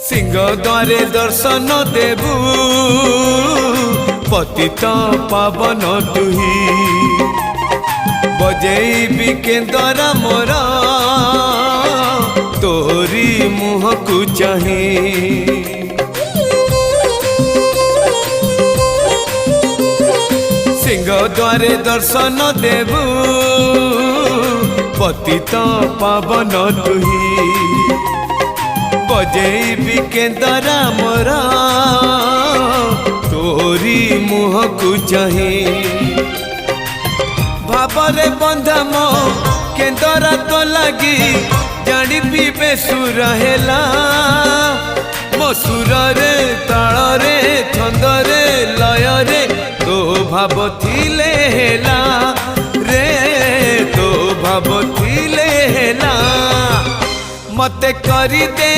सिंह द्वारे दर्शन देबू पतित पावन तुही बजेबी केंदरा मोर तोरी मुह को चाहे सिंह द्वारे दर्शन देबू पतित पावन तुही बजेबी केंदरा मोर तोरी मुह को चाहे भावरे बंधा मो केंदरा तो लगी जानी पीबे सुर हेला मो सुर रे ताल रे छंद रे लय रे तो भाव थिले हेला रे तो भाव थिले हेला मते करी दे